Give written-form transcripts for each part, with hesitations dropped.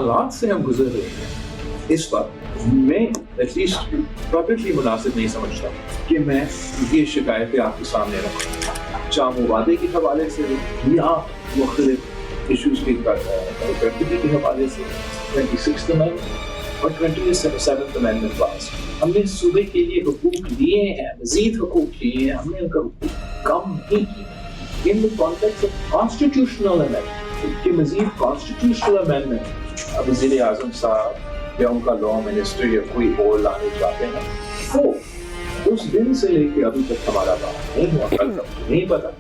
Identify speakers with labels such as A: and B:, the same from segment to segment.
A: हालात से हम गुजर रहे हैं इस वक्त, मैं एटलीस्ट पब्लिकली मुनासिब नहीं समझता कि मैं ये शिकायतें आपके सामने रखूँ, चाहे वो वादे के हवाले से या मुख्तलिफ इशूज़ की प्रैक्टिकल के हवाले से। 26th अमेंडमेंट और 27th अमेंडमेंट पास, हमने सूबे के लिए हुकूक लिए हैं, मजीद हुकूक लिए हैं, हमने उनका हुकूक कम नहीं किया। In the context of constitutional amendment, कि मजीद कॉन्स्टिट्यूशनल अमेंडमेंट अब वज़ीर आज़म साहब या उनका लॉ मिनिस्टर या कोई और लाने चाहते हैं, तो उस दिन से लेके अभी तक हमारा बात नहीं हुआ, कल तक नहीं पता।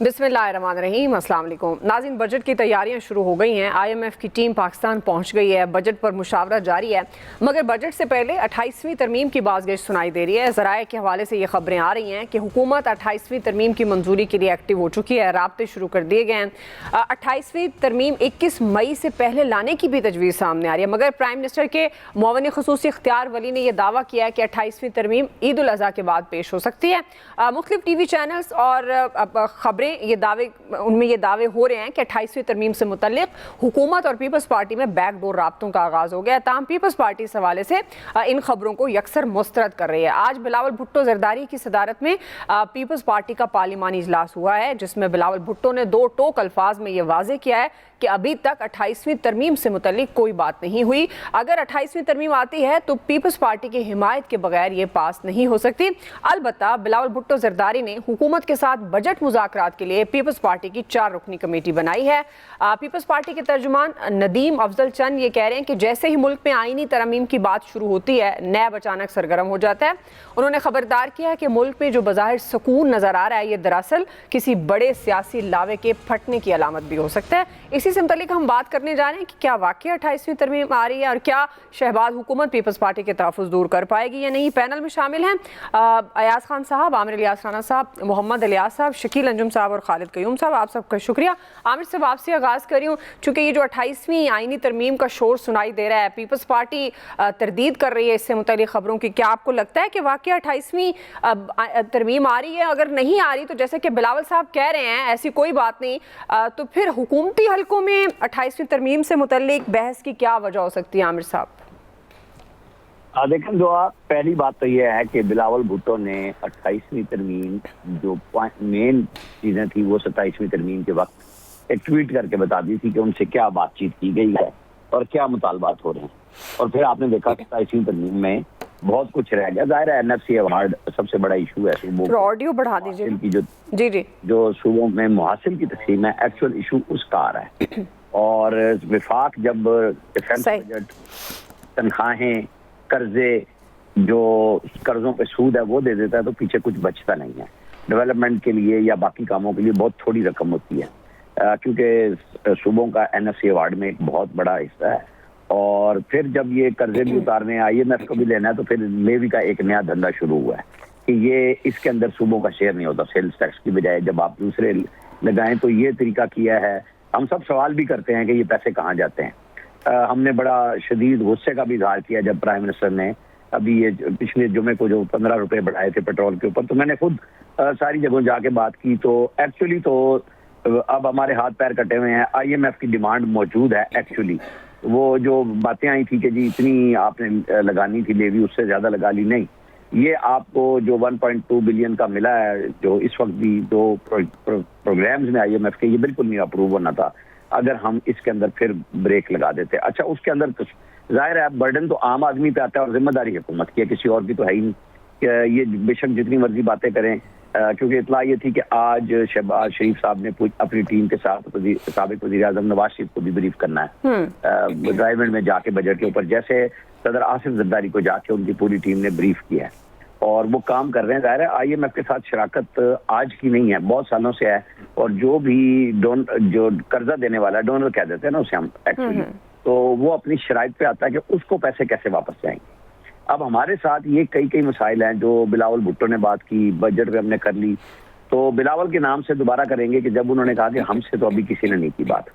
B: बिस्मिल्लाहिर्रहमानिर्रहीम, अस्सलाम वालेकुम नाज़रीन। बजट की तैयारियां शुरू हो गई हैं। IMF की टीम पाकिस्तान पहुंच गई है। बजट पर मुशावरा जारी है, मगर बजट से पहले 28वीं तरमीम की बाज़गश्त सुनाई दे रही है। ज़राए के हवाले से ये खबरें आ रही हैं कि हुकूमत 28वीं तरमीम की मंजूरी के लिए एक्टिव हो चुकी है, राब्ते शुरू कर दिए गए हैं। 28वीं तरमीम 21 मई से पहले लाने की भी तजवीज़ सामने आ रही है, मगर प्राइम मिनिस्टर के मुआविन ख़ुसूसी इख्तियार वली ने यह दावा किया है कि 28वीं तरमीम ईद उल अज़हा के बाद पेश हो सकती है। मुख्तलिफ TV चैनल्स और खबरें उनमें ये दावे हो रहे हैं कि 28वीं तरमीम से मुतल्लिक हुकूमत और पीपल्स पार्टी में बैकडोर राब्तों का आगाज़ हो गया है। ताहम पीपल्स पार्टी इस हवाले से इन खबरों को यकसर मुस्तरद कर रही है। आज बिलावल भुट्टो जरदारी की सदारत में पीपल्स पार्टी का पार्लिमानी इजलास हुआ है, जिसमें बिलावल भुट्टो ने 2 टोक अल्फाज में यह वाज़े किया है कि अभी तक 28वीं तरमीम से मुतल्लिक कोई बात नहीं हुई। अगर 28वीं तरमीम आती है तो पीपल्स पार्टी की हिमायत के बगैर ये पास नहीं हो सकती। अलबत्ता बिलावल भुट्टो जरदारी ने हुकूमत के साथ बजट मुज़ाकरात के लिए पीपल्स पार्टी की 4 रुकनी कमेटी बनाई है। पीपल्स पार्टी के तर्जुमान नदीम अफजल चंद ये कह रहे हैं कि जैसे ही मुल्क में आईनी तरमीम की बात शुरू होती है, नैब अचानक सरगर्म हो जाता है। उन्होंने खबरदार किया कि मुल्क में जो बज़ाहिर सुकून नजर आ रहा है, ये दरअसल किसी बड़े सियासी लावे के फटने की अलामत भी हो सकता है। इसी से मुतल्लिक हम बात करने जा रहे हैं कि क्या वाकई 28वीं तरमीम आ रही है और क्या शहबाज हुकूमत पीपल्स पार्टी के तहफ़्फ़ुज़ दूर कर पाएगी या नहीं। पैनल में शामिल हैं अयाज खान साहब, आमिर इलियास राना साहब, मोहम्मद इलियास साहब, शकील अंजुम साहब और खालिद क़य्यूम साहब। आप सबका शुक्रिया। आमिर साहब, आपसे आगाज़ कर रही हूँ, चूँकि ये जो 28वीं आईनी तरमीम का शोर सुनाई दे रहा है, पीपल्स पार्टी तरदीद कर रही है इससे मुतल्लिक खबरों की, क्या आपको लगता है कि वाकई 28वीं तरमीम आ रही है? अगर नहीं आ रही तो जैसे कि बिलावल साहब कह रहे हैं ऐसी कोई बात नहीं, तो फिर हुकूमती हलकों में 28वीं तरमीम से मुतल्लिक बहस की क्या वजह हो सकती है? आमिर साहब
C: देखें, पहली बात तो यह है कि बिलावल भुट्टो ने 28वीं तरमीम जो मेन चीज़ें थी वो 27वीं तरमीम के वक्त एक ट्वीट करके बता दी थी कि उनसे क्या बातचीत की गई है और क्या मुतालबात हो रहे हैं। और फिर आपने देखा 27वीं तरमीम में बहुत कुछ रह गया। जाहिर है NFC अवार्ड सबसे बड़ा इशू है सूबों
B: ऑडियो बढ़ा दीजिए
C: की, जो सूबों में मुहासिल की तकसीम है, एक्चुअल इशू उसका आ रहा है। और विफाक जब डिफेंस बजट, तनख्वाहें, कर्जे, जो कर्जों पे सूद है वो दे देता है तो पीछे कुछ बचता नहीं है। डेवलपमेंट के लिए या बाकी कामों के लिए बहुत थोड़ी रकम होती है, क्योंकि सूबों का NFC अवार्ड में एक बहुत बड़ा हिस्सा है। और फिर जब ये कर्जे भी उतारने, IMF को भी लेना है, तो फिर लेवी का एक नया धंधा शुरू हुआ है कि ये इसके अंदर सूबों का शेयर नहीं होता। सेल्स टैक्स की बजाय जब आप दूसरे लगाएं तो ये तरीका किया है। हम सब सवाल भी करते हैं कि ये पैसे कहाँ जाते हैं। हमने बड़ा शदीद गुस्से का भी इजहार किया जब प्राइम मिनिस्टर ने अभी ये पिछले जुमे को जो 15 रुपए बढ़ाए थे पेट्रोल के ऊपर, तो मैंने खुद सारी जगहों जाके बात की। तो एक्चुअली तो अब हमारे हाथ पैर कटे हुए हैं। IMF की डिमांड मौजूद है। एक्चुअली वो जो बातें आई थी कि जी इतनी आपने लगानी थी लेवी, उससे ज्यादा लगा ली, नहीं। ये आपको जो 1.2 बिलियन का मिला है, जो इस वक्त भी दो प्रोग्राम्स में IMF के, ये बिल्कुल नहीं अप्रूव होना था अगर हम इसके अंदर फिर ब्रेक लगा देते। अच्छा, उसके अंदर तो जाहिर है बर्डन तो आम आदमी पे आता है और जिम्मेदारी हुकूमत की है, किसी और की तो है ही नहीं। ये बेशक जितनी मर्जी बातें करें, क्योंकि इतला ये थी कि आज शहबाज शरीफ साहब ने अपनी टीम के साथ साबिक वज़ीर आज़म नवाज शरीफ को भी ब्रीफ करना है ड्राइवमेंट में जाके बजट के ऊपर, जैसे सदर आसिफ जरदारी को जाके उनकी पूरी टीम ने ब्रीफ किया है और वो काम कर रहे हैं। जाहिर है IMF के साथ शराकत आज की नहीं है, बहुत सालों से है। और जो भी जो कर्जा देने वाला है, डोनर कह देते हैं ना उसे हम एक्चुअली, तो वो अपनी शराइत पे आता है कि उसको पैसे कैसे वापस जाएंगे। अब हमारे साथ ये कई मसाइल हैं जो बिलावल भुट्टो ने बात की, बजट पे हमने कर ली, तो बिलावल के नाम से दोबारा करेंगे कि जब उन्होंने कहा कि हमसे तो अभी किसी ने नहीं की बात।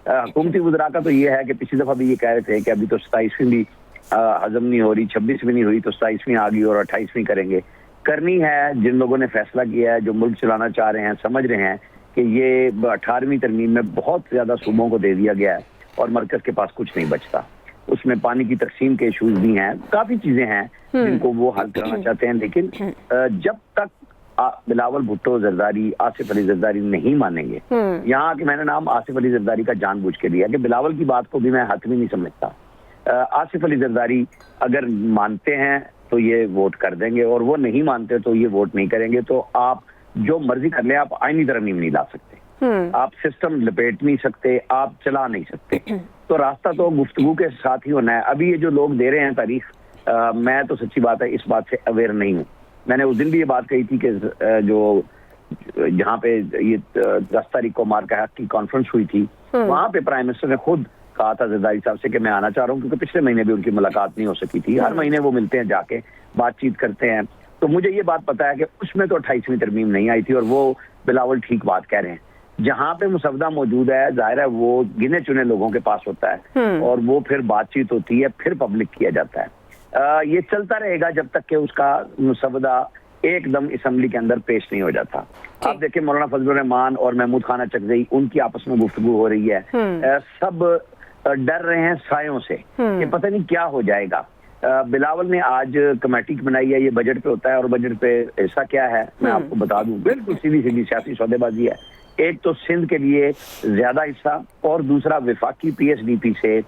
C: हुकूमती वज़रा का तो ये है कि पिछली दफा भी ये कह रहे थे कि अभी तो 27वीं भी हजम नहीं हो रही, 26वीं नहीं हुई तो 27वीं आ गई और 28वीं करेंगे। करनी है, जिन लोगों ने फैसला किया है, जो मुल्क चलाना चाह रहे हैं, समझ रहे हैं कि ये 18वीं तरमीम में बहुत ज्यादा सूबों को दे दिया गया है और मरकज के पास कुछ नहीं बचता। उसमें पानी की तकसीम के इशूज भी हैं, काफ़ी चीज़ें हैं जिनको वो हल करना चाहते हैं, लेकिन जब तक बिलावल भुट्टो जरदारी, आसिफ अली जरदारी नहीं मानेंगे, यहाँ के मैंने नाम आसिफ अली जरदारी का जानबूझ के लिया कि बिलावल की बात को भी मैं हतमी नहीं समझता। आसिफ अली जरदारी अगर मानते हैं तो ये वोट कर देंगे, और वो नहीं मानते तो ये वोट नहीं करेंगे। तो आप जो मर्जी कर लें, आप आईनी तरमीम नहीं ला सकते, आप सिस्टम लपेट नहीं सकते, आप चला नहीं सकते। तो रास्ता तो गुफ्तगू के साथ ही होना है। अभी ये जो लोग दे रहे हैं तारीख, मैं तो सच्ची बात है इस बात से अवेयर नहीं हूँ। मैंने उस दिन भी ये बात कही थी कि जो जहाँ पे ये 10 तारीख को मार्का हक की कॉन्फ्रेंस हुई थी, वहाँ पे प्राइम मिनिस्टर ने खुद कहा था जरदारी साहब से कि मैं आना चाह रहा हूँ, क्योंकि पिछले महीने भी उनकी मुलाकात नहीं हो सकी थी। हर महीने वो मिलते हैं, जाके बातचीत करते हैं। तो मुझे ये बात पता है कि उसमें तो 28वीं तरमीम नहीं आई थी, और वो बिलावल ठीक बात कह रहे हैं। जहाँ पे मुसवदा मौजूद है, जाहिर है वो गिने चुने लोगों के पास होता है, और वो फिर बातचीत होती है, फिर पब्लिक किया जाता है। ये चलता रहेगा जब तक कि उसका मुसवदा एकदम असेंबली के अंदर पेश नहीं हो जाता। आप देखिए मौलाना फजलुर रहमान और महमूद खान चकजई, उनकी आपस में गुफ्तगू हो रही है। सब डर रहे हैं सायों से कि पता नहीं क्या हो जाएगा। बिलावल ने आज कमेटी बनाई है, ये बजट पे होता है, और बजट पे ऐसा क्या है मैं आपको बता दूं, बिल्कुल सीधी सीधी सियासी सौदेबाजी है। एक तो सिंध के लिए ज्यादा हिस्सा, और दूसरा विफाकी PSDP से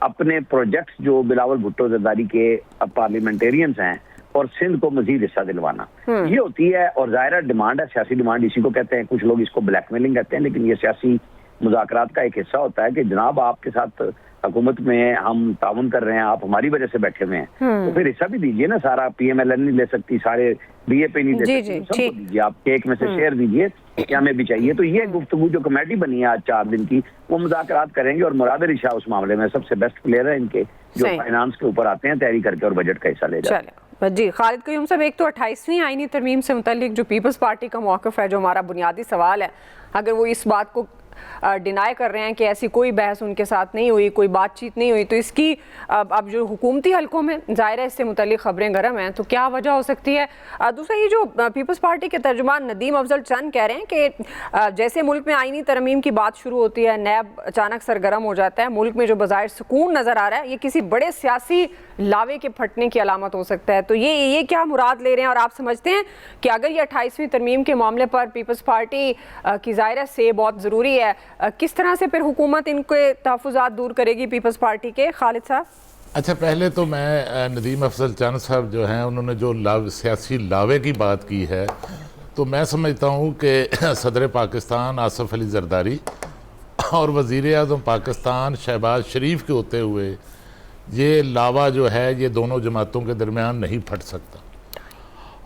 C: अपने प्रोजेक्ट्स जो बिलावल भुट्टो जरदारी के पार्लियामेंटेरियंस हैं और सिंध को मजीद हिस्सा दिलवाना, ये होती है। और जाहिर डिमांड है, सियासी डिमांड इसी को कहते हैं। कुछ लोग इसको ब्लैकमेलिंग कहते हैं, लेकिन ये सियासी मुज़ाकरात का एक हिस्सा होता है कि जनाब आपके साथ हुकूमत में हम ताउन कर रहे हैं, आप हमारी वजह से बैठे हुए हैं, तो फिर हिस्सा भी दीजिए ना। सारा PMLN नहीं ले सकती, सारे BAP नहीं ले सकती, सबको दीजिए। आप केक में से शेयर दीजिए, क्या हमें भी चाहिए। तो ये गुफ्तगू जो कमेटी बनी है आज 4 दिन की, वो मुज़ाकरात करेंगे। और मुराद अली शाह उस मामले में सबसे बेस्ट प्लेयर है इनके, जो फाइनेंस के ऊपर आते हैं तैयारी करके और बजट का हिस्सा ले जाते हैं।
B: जी खालिद क़य्यूम साहब, एक तो 28वीं आईनी तरमीम से मुतल्लिक जो पीपल्स पार्टी का मौक़िफ़ है, जो हमारा बुनियादी सवाल है, अगर वो इस बात को डिनाई कर रहे हैं कि ऐसी कोई बहस उनके साथ नहीं हुई, कोई बातचीत नहीं हुई, तो इसकी अब जो हुकूमती हलकों में ज़ाहिर है इससे मुतल्लिक खबरें गर्म हैं, तो क्या वजह हो सकती है? दूसरा, ये जो पीपल्स पार्टी के तर्जुमान नदीम अफजल चंद कह रहे हैं कि जैसे मुल्क में आईनी तरमीम की बात शुरू होती है, नैब अचानक सरगर्म हो जाता है, मुल्क में जो बज़ाहिर सुकून नज़र आ रहा है, ये किसी बड़े सियासी लावे के फटने की अलामत हो सकता है। तो ये क्या मुराद ले रहे हैं? और आप समझते हैं कि अगर ये 28वीं तरमीम के मामले पर पीपल्स पार्टी की ज़ाहिर से बहुत ज़रूरी है, किस तरह से फिर हुकूमत इनके तहफ़्फ़ुज़ात दूर करेगी पीपल्स पार्टी के? खालिद साहब।
D: अच्छा, पहले तो मैं नदीम अफजल चंद साहब जो हैं, उन्होंने जो सियासी लावे की बात की है, तो मैं समझता हूँ कि सदर पाकिस्तान आसिफ अली जरदारी और वज़ीर आज़म पाकिस्तान शहबाज शरीफ के होते हुए ये लावा जो है ये दोनों जमातों के दरमियान नहीं फट सकता।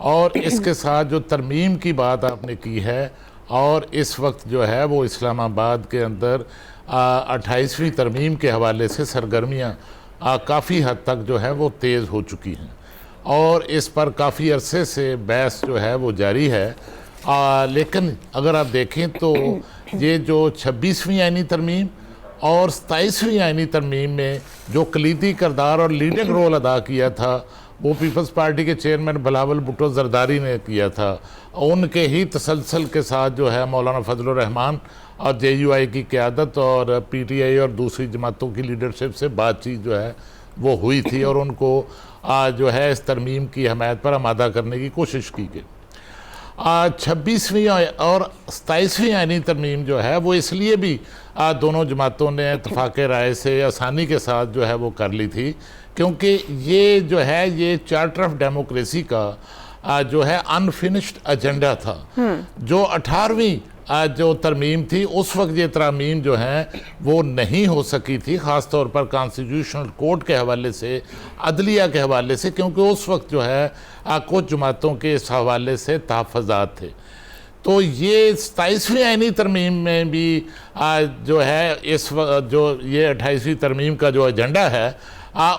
D: और इसके साथ जो तरमीम की बात आपने की है, और इस वक्त जो है वो इस्लामाबाद के अंदर 28वीं तरमीम के हवाले से सरगर्मियाँ काफ़ी हद तक जो है वो तेज़ हो चुकी हैं, और इस पर काफ़ी अरसे से बहस जो है वो जारी है। लेकिन अगर आप देखें तो ये जो 26वीं आईनी तरमीम और 27वीं आईनी तरमीम में जो कलीदी किरदार और लीडिंग रोल अदा किया था, वो पीपल्स पार्टी के चेयरमैन बिलावल भुट्टो जरदारी ने किया था। उनके ही तसलसल के साथ जो है मौलाना फजलुर रहमान और JUI की क़यादत और PTI और दूसरी जमातों की लीडरशिप से बातचीत जो है वो हुई थी, और उनको जो है इस तरमीम की हमायत पर आमादा करने की कोशिश की गई। 26वीं और 27वीं आईनी तरमीम जो है वो इसलिए भी दोनों जमातों ने इत्तफाक़ राय से आसानी के साथ जो है वो कर ली थी, क्योंकि ये जो है ये चार्टर ऑफ डेमोक्रेसी का जो है अनफिनिश्ड एजेंडा था। जो 18वीं जो तरमीम थी, उस वक्त ये तरमीम जो हैं वो नहीं हो सकी थी, ख़ास तौर पर कॉन्स्टिट्यूशनल कोर्ट के हवाले से, अदलिया के हवाले से, क्योंकि उस वक्त जो है कुछ जमातों के इस हवाले से तहफ़्फ़ुज़ात थे। तो ये 27वीं आईनी तरमीम में भी जो है इस जो ये 28वीं तरमीम का जो एजेंडा है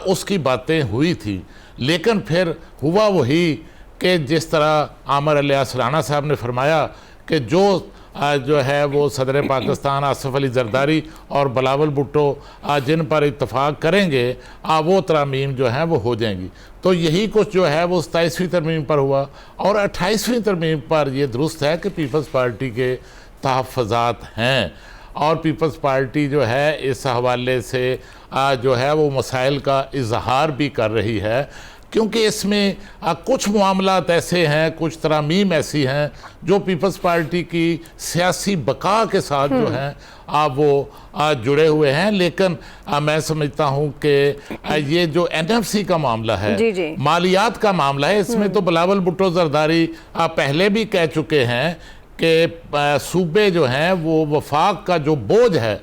D: उसकी बातें हुई थी, लेकिन फिर हुआ वही कि जिस तरह आमिर इलियास राना साहब ने फरमाया कि जो है वो सदर पाकिस्तान आसिफ अली जरदारी और बिलावल भुट्टो जिन पर इत्तफाक करेंगे वो तरमीम जो है वो हो जाएंगी। तो यही कुछ जो है वो 27वीं तरमीम पर हुआ, और 28वीं तरमीम पर ये दुरुस्त है कि पीपल्स पार्टी के तहफ़्फ़ुज़ात हैं, और पीपल्स पार्टी जो है इस हवाले से जो है वो मसाइल का इजहार भी कर रही है, क्योंकि इसमें कुछ मामलात ऐसे हैं, कुछ तरामीम ऐसी हैं जो पीपल्स पार्टी की सियासी बका के साथ जो हैं वो जुड़े हुए हैं। लेकिन मैं समझता हूं कि ये जो एनएफसी का मामला है,
B: जी।
D: मालियात का मामला है, इसमें तो बिलावल भुट्टो जरदारी पहले भी कह चुके हैं कि सूबे जो हैं वो वफाक का जो बोझ है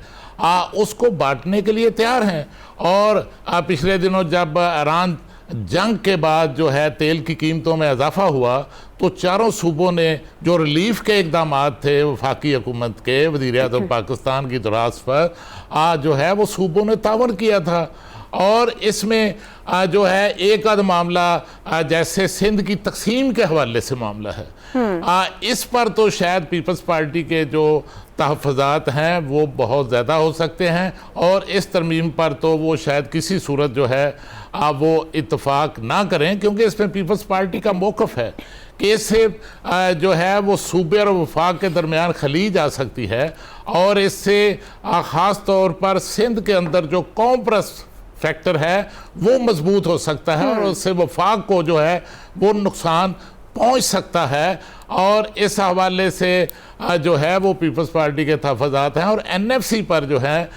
D: उसको बांटने के लिए तैयार हैं। और पिछले दिनों जब ईरान जंग के बाद जो है तेल की कीमतों में इजाफा हुआ तो चारों सूबों ने जो रिलीफ के इकदाम थे वफाकी हुकूमत के वज़ीर-ए-आज़म पाकिस्तान की दराज पर जो है वो सूबों ने तावन किया था। और इसमें जो है एक आध मामला जैसे सिंध की तकसीम के हवाले से मामला है, इस पर तो शायद पीपल्स पार्टी के जो तहफ़्फ़ुज़ात हैं वो बहुत ज़्यादा हो सकते हैं, और इस तरमीम पर तो वो शायद किसी सूरत जो है वो इत्तफाक ना करें, क्योंकि इसमें पीपल्स पार्टी का मौक़िफ़ है कि इससे जो है वो सूबे और वफाक के दरमियान खलीज आ सकती है, और इससे ख़ास तौर पर सिंध के अंदर जो कौम परस्त फैक्टर है वो मजबूत हो सकता है, और उससे वफाक को जो है वो नुकसान पहुंच सकता है। और इस हवाले से जो है वो पीपल्स पार्टी के तहफ़्फ़ुज़ात हैं। और एनएफसी पर जो है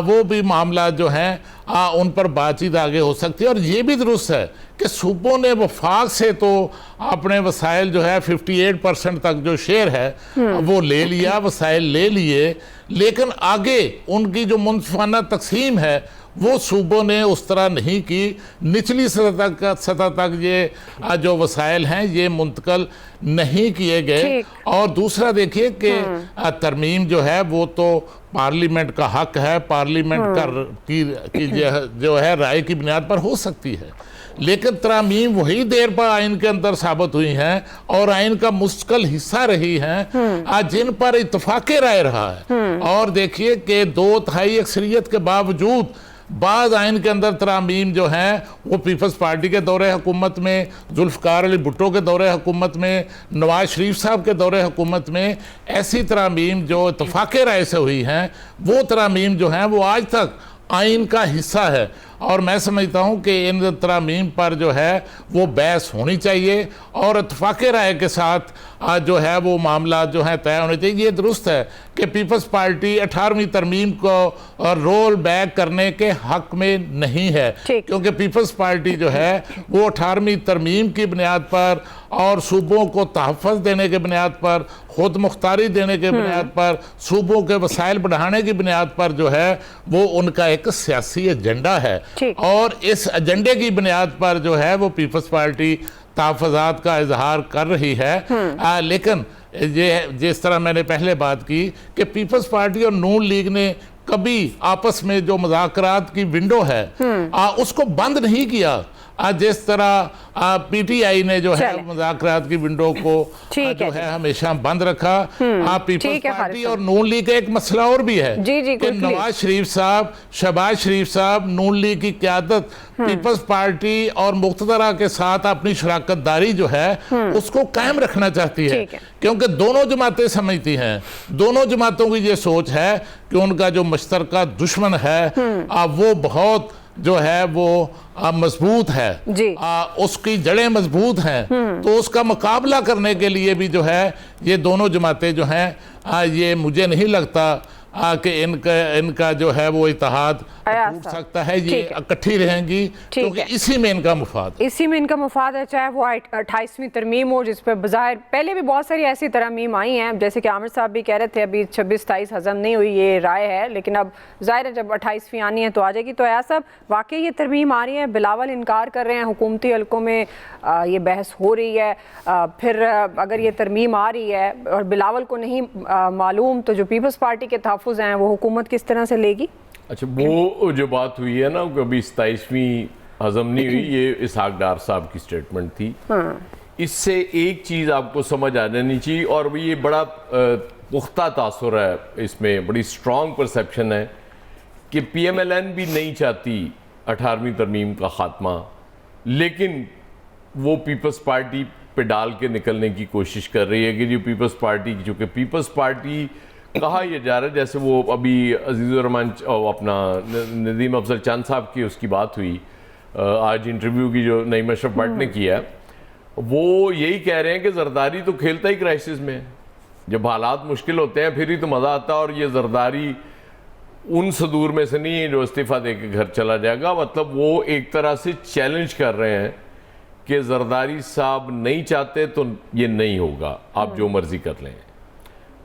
D: वो भी मामला जो हैं उन पर बातचीत आगे हो सकती है। और ये भी दुरुस्त है कि सूबों ने वफाक से तो अपने वसाइल जो है 58% तक जो शेयर है वो ले लिया, वसाइल ले लिए, लेकिन आगे उनकी जो मुनफाना तकसीम है वो सूबों ने उस तरह नहीं की। निचली सतह तक ये जो वसाइल हैं ये मुंतकल नहीं किए गए। और दूसरा देखिए कि तरमीम जो है वो तो पार्लियामेंट का हक है, पार्लियामेंट की जो है राय की बुनियाद पर हो सकती है, लेकिन तरामीम वही देर पर आइन के अंदर साबित हुई हैं और आइन का मुस्तकिल हिस्सा रही हैं जिन पर इत्तफाक़े राय रहा है। और देखिए कि 2/3 अक्सरियत के बावजूद बाद आइन के अंदर तरामीम जो हैं वो पीपल्स पार्टी के दौरे हुकूमत में, जुल्फ़िकार अली भुट्टो के दौरे हुकूमत में, नवाज शरीफ साहब के दौरे हुकूमत में ऐसी तरामीम जो इत्तफाक़े राय से हुई हैं वो तरामीम जो हैं वो आज तक आइन का हिस्सा है। और मैं समझता हूँ कि इन तरामीम पर जो है वो बहस होनी चाहिए और इत्तफाक़े राय के साथ जो है वो मामला जो है तय होने चाहिए। ये दुरुस्त है कि पीपल्स पार्टी 18वीं तरमीम को रोल बैक करने के हक में नहीं है, क्योंकि पीपल्स पार्टी जो है वो 18वीं तरमीम की बुनियाद पर और सूबों को तहफ़्फ़ुज़ देने के बुनियाद पर, खुद मुख्तारी देने के बुनियाद पर, सूबों के वसाइल बढ़ाने की बुनियाद पर जो है वो उनका एक सियासी एजेंडा है। और इस एजेंडे की बुनियाद पर जो है वो पीपल्स पार्टी तहफ़्फ़ुज़ात का इजहार कर रही है। लेकिन ये जिस तरह मैंने पहले बात की कि पीपल्स पार्टी और नून लीग ने कभी आपस में जो मुज़ाकरात की विंडो है उसको बंद नहीं किया, जिस तरह पीटीआई ने जो है मुज़ाकरात की विंडो को जो है हमेशा बंद रखा। पीपल्स पार्टी और नून लीग का एक मसला और भी है कि नवाज शरीफ साहब, शहबाज शरीफ साहब, नून लीग की क़यादत पीपल्स पार्टी और मुक़्तदरा के साथ अपनी शराकतदारी जो है उसको कायम रखना चाहती है, क्योंकि दोनों जमातें समझती हैं, दोनों जमातों की ये सोच है कि उनका जो मुश्तरका दुश्मन है वो बहुत जो है वो मजबूत है, उसकी जड़ें मजबूत हैं, तो उसका मुकाबला करने के लिए भी जो है ये दोनों जमातें जो हैं ये मुझे नहीं लगता कि इनका जो है वो इत्तेहाद टूट सकता है, ये इकट्ठी रहेंगी, क्योंकि इसी में इनका मुफाद
B: है, चाहे वो 28वीं तरमीम हो जिस पर बज़ाहिर पहले भी बहुत सारी ऐसी तरमीम आई हैं, जैसे कि आमिर साहब भी कह रहे थे अभी 26-27 हज़म नहीं हुई ये राय है, लेकिन अब ज़ाहिर है जब 28वीं आनी है तो आ जाएगी। तो ऐसा वाकई ये तरमीम आ रही है, बिलावल इनकार कर रहे हैं, हुकूमती हलकों में ये बहस हो रही है, फिर अगर ये तरमीम आ रही है और बिलावल को नहीं मालूम तो जो पीपल्स पार्टी के तहफ़्फ़ुज़ हैं वो हुकूमत किस तरह से लेगी?
E: अच्छा, वो जो बात हुई है ना कभी 27वीं हजम नहीं हुई, ये इसहाक डार साहब की स्टेटमेंट थी। इससे एक चीज़ आपको समझ आ जानी चाहिए, और ये बड़ा पुख्ता तासुर है, इसमें बड़ी स्ट्रॉन्ग परसेप्शन है कि PMLN भी नहीं चाहती 18वीं तरमीम का ख़ात्मा, लेकिन वो पीपल्स पार्टी पे डाल के निकलने की कोशिश कर रही है कि जो पीपल्स पार्टी, चूँकि पीपल्स पार्टी कहा यह जा रहा है, जैसे वो अभी अजीज़ुर रहमान अपना नदीम अफजल चंद साहब की उसकी बात हुई आज इंटरव्यू की जो नईम अशरफ भट्ट ने किया, वो यही कह रहे हैं कि जरदारी तो खेलता ही क्राइसिस में है। जब हालात मुश्किल होते हैं फिर ही तो मज़ा आता है, और ये जरदारी उन सदूर में से नहीं है जो इस्तीफ़ा दे के घर चला जाएगा। मतलब वो एक तरह से चैलेंज कर रहे हैं कि जरदारी साहब नहीं चाहते तो ये नहीं होगा, आप जो मर्जी कर लें।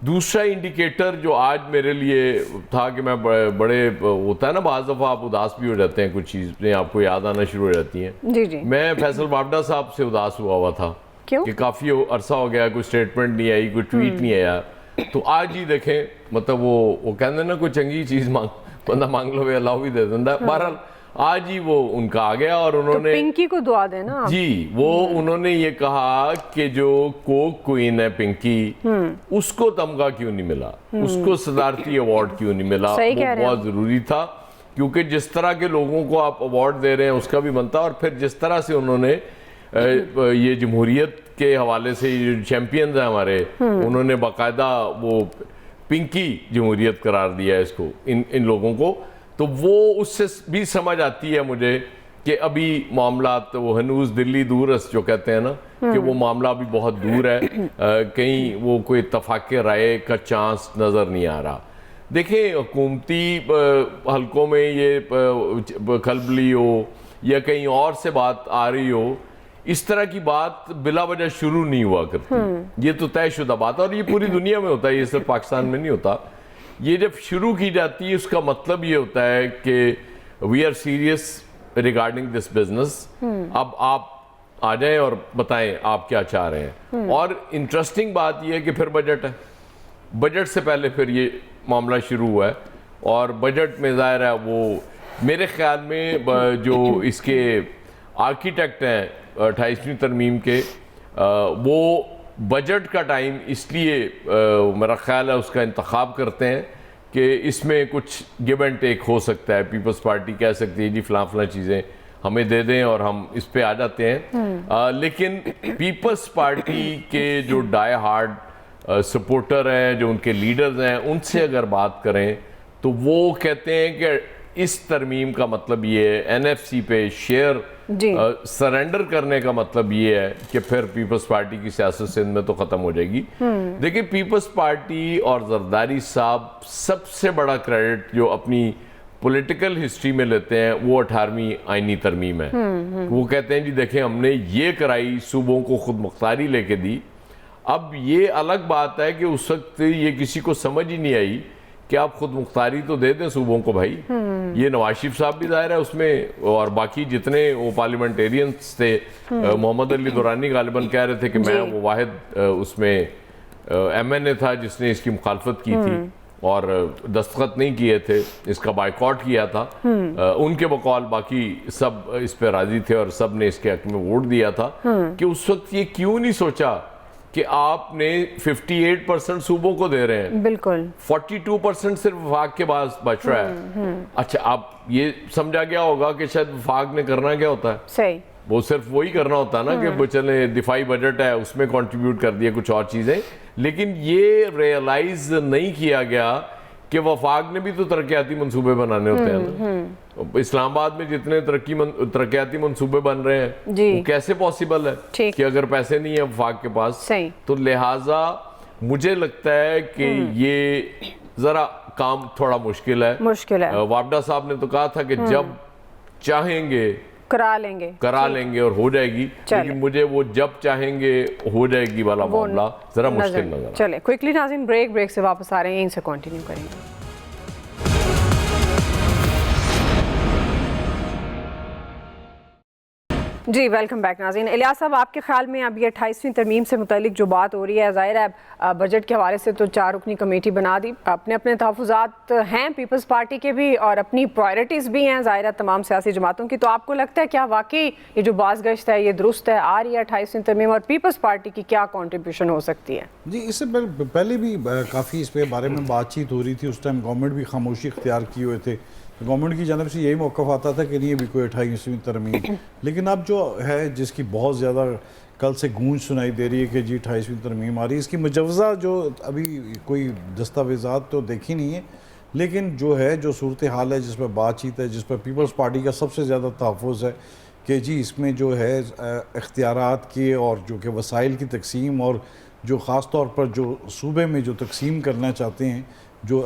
E: दूसरा इंडिकेटर जो आज मेरे लिए था कि मैं बड़े होता है ना, बाज़ दफ़ा आप उदास भी हो जाते हैं, कुछ चीज़ें आपको याद आना शुरू हो जाती हैं।
B: जी जी।
E: मैं फैसल वावडा साहब से उदास हुआ था।
B: क्यों?
E: कि काफ़ी अरसा हो गया, कोई स्टेटमेंट नहीं आई, कोई ट्वीट नहीं आया। तो आज ही देखें, मतलब वो कहते ना, कोई चंगी चीज़ बंदा मांग लो अल्लाह भी दे देता है। बहरहाल आज ही वो उनका आ गया और उन्होंने
B: तो पिंकी को दुआ देना आप।
E: जी, वो उन्होंने ये कहा कि जो कोक क्वीन है पिंकी, उसको तमगा क्यों नहीं मिला, उसको सदारती अवार्ड क्यों नहीं मिला। वो बहुत ज़रूरी था, क्योंकि जिस तरह के लोगों को आप अवार्ड दे रहे हैं उसका भी बनता। और फिर जिस तरह से उन्होंने ये जमहूरियत के हवाले से ये चैम्पियंस हैं हमारे, उन्होंने बाकायदा वो पिंकी जमहूरियत करार दिया इसको, इन लोगों को। तो वो उससे भी समझ आती है मुझे कि अभी मामला तो वो हनूज दिल्ली दूरस जो कहते हैं ना, कि वो मामला अभी बहुत दूर है, कहीं वो कोई इत्तफाक राय का चांस नज़र नहीं आ रहा। देखें, हुकूमती हलकों में ये खलबली हो या कहीं और से बात आ रही हो, इस तरह की बात बिला वजह शुरू नहीं हुआ करती। ये तो तयशुदा बात है, और ये पूरी दुनिया में होता है, ये सिर्फ पाकिस्तान में नहीं होता। ये जब शुरू की जाती है उसका मतलब ये होता है कि we are serious regarding this business. अब आप आ जाएं और बताएं आप क्या चाह रहे हैं। और इंटरेस्टिंग बात यह है कि फिर बजट है, बजट से पहले फिर ये मामला शुरू हुआ है। और बजट में ज़ाहिर है वो मेरे ख्याल में जो इसके आर्किटेक्ट हैं 28वीं तरमीम के, वो बजट का टाइम इसलिए मेरा ख्याल है उसका इंतखाब करते हैं कि इसमें कुछ गिव एंड टेक हो सकता है। पीपल्स पार्टी कह सकती है जी फलां चीज़ें हमें दे दें और हम इस पे आ जाते हैं। लेकिन पीपल्स पार्टी के जो डाई हार्ड सपोर्टर हैं, जो उनके लीडर्स हैं, उनसे अगर बात करें तो वो कहते हैं कि इस तरमीम का मतलब ये है, NFC पे शेयर सरेंडर करने का मतलब ये है कि फिर पीपल्स पार्टी की सियासत सिंध में तो ख़त्म हो जाएगी। देखिए, पीपल्स पार्टी और जरदारी साहब सबसे बड़ा क्रेडिट जो अपनी पॉलिटिकल हिस्ट्री में लेते हैं वो 18वीं आईनी तरमीम है। वो कहते हैं जी देखें, हमने ये कराई, सूबों को खुद मुख्तारी लेके दी। अब ये अलग बात है कि उस वक्त ये किसी को समझ ही नहीं आई कि आप खुद मुख्तारी तो दे दें सूबों को भाई। ये नवाज शरीफ साहब भी जाहिर है उसमें, और बाकी जितने वो पार्लियामेंटेरियंस थे, मोहम्मद अली दुरानी गालिबन कह रहे थे कि मैं वो वाहिद उसमें MNA था जिसने इसकी मुखालफत की थी और दस्तखत नहीं किए थे, इसका बाइकॉट किया था। उनके बकौल बाकी सब इस पे राजी थे और सब ने इसके हक में वोट दिया था। कि उस वक्त ये क्यों नहीं सोचा कि आपने 58% सूबों को दे रहे हैं,
B: बिल्कुल
E: 42% सिर्फ वफाक के पास बच रहा है। अच्छा, आप ये समझा गया होगा कि शायद वफाक ने करना क्या होता है,
B: सही,
E: वो सिर्फ वही करना होता है ना कि वो चले दिफाई बजट है उसमें कंट्रीब्यूट कर दिए कुछ और चीज़ें। लेकिन ये रियलाइज नहीं किया गया कि वफाक ने भी तो तरक्याती मंसूबे बनाने होते हैं ना। इस्लामाबाद में जितने तरक्याती मंसूबे बन रहे हैं वो कैसे पॉसिबल है कि अगर पैसे नहीं है वफाक के पास। तो लिहाजा मुझे लगता है कि ये जरा काम थोड़ा मुश्किल है। वावडा साहब ने तो कहा था कि जब चाहेंगे करा लेंगे और हो जाएगी, लेकिन मुझे वो जब चाहेंगे हो जाएगी वाला मामला जरा मुश्किल नजर।
B: चले क्विकली नाज़रीन, ब्रेक से वापस आ रहे हैं, इनसे कंटिन्यू करेंगे। जी वेलकम बैक नाज़रीन। इलियास साहब, आपके ख्याल में अब ये 28वीं तरमीम से मुतालिक जो बात हो रही है, ज़ाहिर है बजट के हवाले से तो 4 रुकनी कमेटी बना दी, अपने अपने तहफ़्फ़ुज़ात हैं पीपल्स पार्टी के भी और अपनी प्रायोरिटीज़ भी हैं ज़ाहिर है तमाम सियासी जमातों की। तो आपको लगता है क्या वाकई ये जो बाज़गश्त है ये दुरुस्त है, आ रही है 28वीं तरमीम, और पीपल्स पार्टी की क्या कॉन्ट्रीब्यूशन हो सकती है?
F: जी, इससे पहले भी काफ़ी इस पे बारे में बातचीत हो रही थी, उस टाइम गवर्नमेंट भी खामोशी इख्तियार किए हुए थे गवर्नमेंट की जानब से यही मौक़िफ़ आता था कि नहीं अभी कोई 28वीं तरमीम, लेकिन अब जो है जिसकी बहुत ज़्यादा कल से गूंज सुनाई दे रही है कि जी 28वीं तरमीम आ रही है, इसकी मुजवज़ा जो अभी कोई दस्तावेज़ात तो देखी नहीं है, लेकिन जो है जो सूरत हाल है जिस पर बातचीत है, जिस पर पीपल्स पार्टी का सबसे ज़्यादा तहफ़्फ़ुज़ है कि जी इसमें जो है इख्तियारात की और जो कि वसाइल की तकसीम और जो ख़ास तौर पर जो सूबे में जो तकसीम करना चाहते हैं जो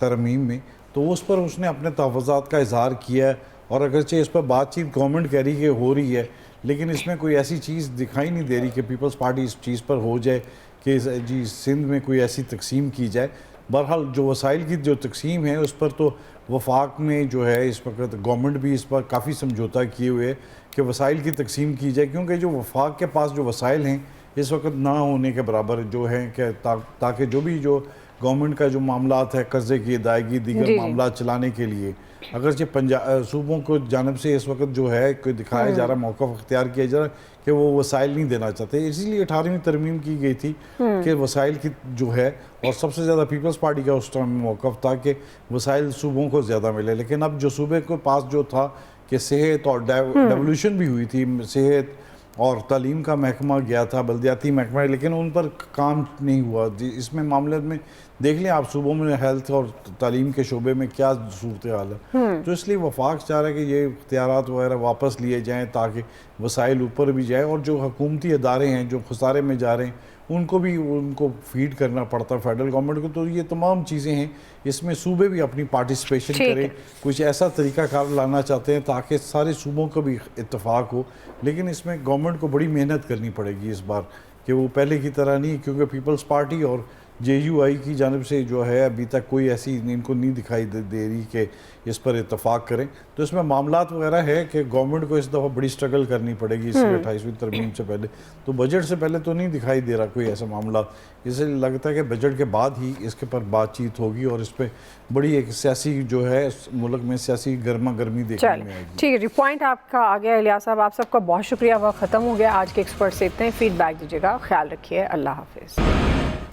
F: तरमीम में, तो उस पर उसने अपने तहफ़्फ़ुज़ात का इज़हार किया है। और अगरचे इस पर बातचीत गवर्नमेंट कह रही है कि हो रही है, लेकिन इसमें कोई ऐसी चीज़ दिखाई नहीं दे रही कि पीपल्स पार्टी इस चीज़ पर हो जाए कि जी सिंध में कोई ऐसी तकसीम की जाए। बहरहाल जो वसाइल की जो तकसीम है उस पर तो वफाक में जो है इस वक्त गवर्नमेंट भी इस पर काफ़ी समझौता किए हुए है कि वसाइल की तकसीम की जाए, क्योंकि जो वफाक के पास जो वसाइल हैं इस वक्त ना होने के बराबर जो हैं कि ताकि जो भी जो गवर्नमेंट का जो मामलात है कर्ज़े की अदायगी दीगर मामला चलाने के लिए अगरचे पंजाब सूबों को जानब से इस वक्त जो है कोई दिखाया जा रहा मौक़िफ़ अख्तियार किया जा रहा कि वो वसाइल नहीं देना चाहते, इसीलिए 18वीं तरमीम की गई थी कि वसाइल की जो है, और सबसे ज़्यादा पीपल्स पार्टी का उस टाइम मौक़िफ़ था कि वसाइल सूबों को ज़्यादा मिले। लेकिन अब जो सूबे के पास जो था कि सेहत और डेवोल्यूशन भी हुई थी, सेहत और तालीम का महकमा गया था, बल्दियाती महकमा, लेकिन उन पर काम नहीं हुआ। इसमें मामले में देख लें आप सूबों में हेल्थ और तालीम के शोबे में क्या सूरत हाल है। तो इसलिए वफाक चाह रहा है कि ये इख्तियारात वगैरह वापस लिए जाएँ ताकि वसाइल ऊपर भी जाए, और जो हुकूमती अदारे हैं जो खसारे में जा रहे हैं उनको फीड करना पड़ता है फेडरल गवर्नमेंट को। तो ये तमाम चीज़ें हैं, इसमें सूबे भी अपनी पार्टिसिपेशन करें, कुछ ऐसा तरीक़ाकार लाना चाहते हैं ताकि सारे सूबों का भी इत्तेफाक हो। लेकिन इसमें गवर्नमेंट को बड़ी मेहनत करनी पड़ेगी इस बार कि वो पहले की तरह नहीं, क्योंकि पीपल्स पार्टी और JUI की जानब से जो है अभी तक कोई ऐसी इनको नहीं दिखाई दे रही कि इस पर इत्तफाक करें। तो इसमें मामलात वगैरह है कि गवर्नमेंट को इस दफ़ा बड़ी स्ट्रगल करनी पड़ेगी इस 28वीं तरमीम से पहले। तो बजट से पहले तो नहीं दिखाई दे रहा कोई ऐसा मामला, इसलिए लगता है कि बजट के बाद ही इसके पर बातचीत होगी और इस पर बड़ी एक सियासी जो है मुल्क में सियासी गर्मा गर्मी देखने में आएगी।
B: ठीक है जी, पॉइंट आपका आ गया इलियास साहब, आप सबका बहुत शुक्रिया। वह ख़त्म हो गया आज के एक्सपर्ट से इतने, फीडबैक दीजिएगा, ख्याल रखिए, अल्लाह हाफिज़।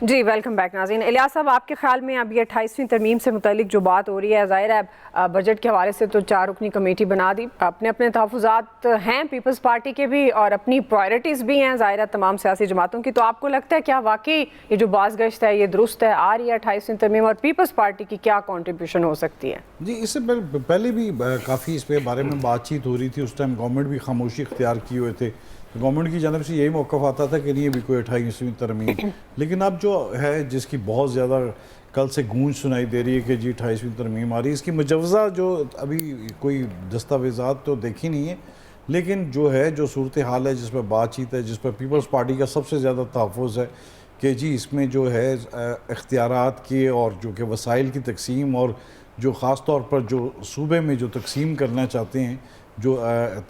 B: जी वेलकम बैक नाज़रीन। इलियास साहब, आपके ख्याल में अब ये 28वीं तरमीम से मुतल्लिक जो बात हो रही है, ज़ाहिर है बजट के हवाले से तो 4 रुकनी कमेटी बना दी, अपने अपने तहफ़्फ़ुज़ात हैं पीपल्स पार्टी के भी और अपनी प्रायोरिटीज़ भी हैं ज़ाहिर है तमाम सियासी जमातों की। तो आपको लगता है क्या वाकई ये जो बाज़गश्त है ये दुरुस्त है, आ रही है 28वीं तरमीम, और पीपल्स पार्टी की क्या कॉन्ट्रीब्यूशन हो सकती है?
F: जी, इससे पहले भी काफ़ी इस पे बारे में बातचीत हो रही थी, उस टाइम गवर्नमेंट भी खामोशी इख्तियार किए हुए थे। तो गवर्नमेंट की जानब से यही मौक़िफ़ आता था कि नहीं अभी कोई 28वीं तरमीम, लेकिन अब जो है जिसकी बहुत ज़्यादा कल से गूंज सुनाई दे रही है कि जी 28वीं तरमीम आ रही है, इसकी मुजवज़ा जो अभी कोई दस्तावेज़ात तो देखी नहीं है, लेकिन जो है जो सूरत हाल है जिस पर बातचीत है, जिस पर पीपल्स पार्टी का सबसे ज़्यादा तहफ़्फ़ुज़ है कि जी इसमें जो है इख्तियारात की और जो कि वसाइल की तकसीम और जो ख़ास तौर पर जो सूबे में जो तकसीम करना चाहते हैं जो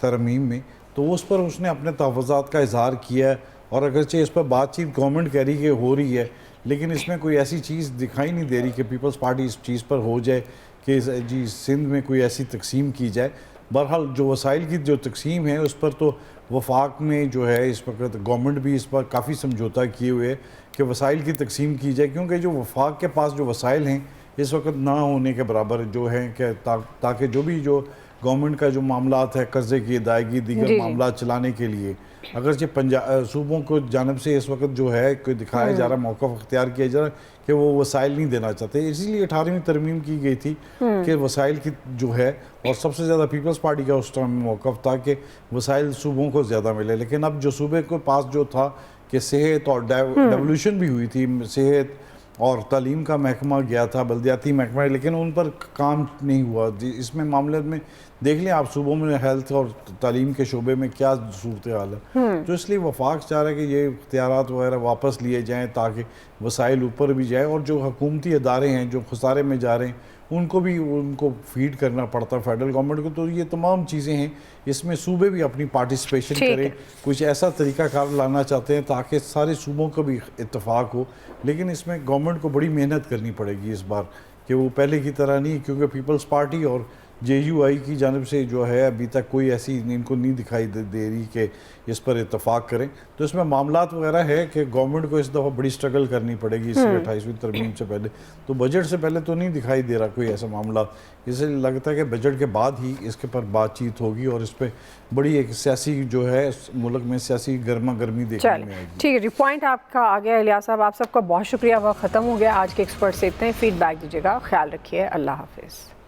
F: तरमीम में, तो उस पर उसने अपने तहफ़्फ़ुज़ात का इज़हार किया है। और अगरचे इस पर बातचीत गवर्नमेंट कह रही है कि हो रही है, लेकिन इसमें कोई ऐसी चीज़ दिखाई नहीं दे रही कि पीपल्स पार्टी इस चीज़ पर हो जाए कि जी सिंध में कोई ऐसी तकसीम की जाए। बहरहाल जो वसाइल की जो तकसीम है उस पर तो वफाक में जो है इस वक्त गवर्नमेंट भी इस पर काफ़ी समझौता किए हुए है कि वसाइल की तकसीम की जाए, क्योंकि जो वफाक के पास जो वसाइल हैं इस वक्त ना होने के बराबर जो हैं कि ताकि जो भी जो गवर्नमेंट का जो मामलात है कर्ज़े की अदायगी दीगर मामला चलाने के लिए अगरचे पंजाब सूबों को जानब से इस वक्त जो है कोई दिखाया जा रहा मौक़िफ़ अख्तियार किया जा रहा कि वो वसाइल नहीं देना चाहते, इसीलिए 18वीं तरमीम की गई थी कि वसाइल की जो है, और सबसे ज़्यादा पीपल्स पार्टी का उस टाइम मौक़िफ़ था कि वसाइल सूबों को ज़्यादा मिले। लेकिन अब जो सूबे के पास जो था कि सेहत और डेवोल्यूशन भी हुई थी, सेहत और तालीम का महकमा गया था, बल्दियाती महकमा, लेकिन उन पर काम नहीं हुआ। इसमें मामले में देख लें आप सूबों में हेल्थ और तालीम के शोबे में क्या सूरत हाल है। तो इसलिए वफाक चाह रहा है कि ये इख्तियारात वगैरह वापस लिए जाएँ ताकि वसाइल ऊपर भी जाए, और जो हुकूमती अदारे हैं जो खसारे में जा रहे हैं उनको फीड करना पड़ता है फेडरल गवर्नमेंट को। तो ये तमाम चीज़ें हैं, इसमें सूबे भी अपनी पार्टिसिपेशन करें, कुछ ऐसा तरीक़ाकार लाना चाहते हैं ताकि सारे सूबों का भी इत्तेफाक हो। लेकिन इसमें गवर्नमेंट को बड़ी मेहनत करनी पड़ेगी इस बार कि वो पहले की तरह नहीं, क्योंकि पीपल्स पार्टी और JUI की जानब से जो है अभी तक कोई ऐसी इनको नहीं दिखाई दे रही कि इस पर इत्तफाक करें। तो इसमें मामलात वगैरह है कि गवर्नमेंट को इस दफ़ा बड़ी स्ट्रगल करनी पड़ेगी इससे 28वीं तरमीम से पहले। तो बजट से पहले तो नहीं दिखाई दे रहा कोई ऐसा मामला, इसलिए लगता है कि बजट के बाद ही इसके पर बातचीत होगी और इस पर बड़ी एक सियासी जो है मुल्क में सियासी गर्मा गर्मी देखने में आएगी।
B: ठीक है जी, पॉइंट आपका आ गया इलियास साहब, आप सबका बहुत शुक्रिया। वह ख़त्म हो गया आज के एक्सपर्ट से, इतने फीडबैक दीजिएगा, ख्याल रखिए, अल्लाह हाफिज़।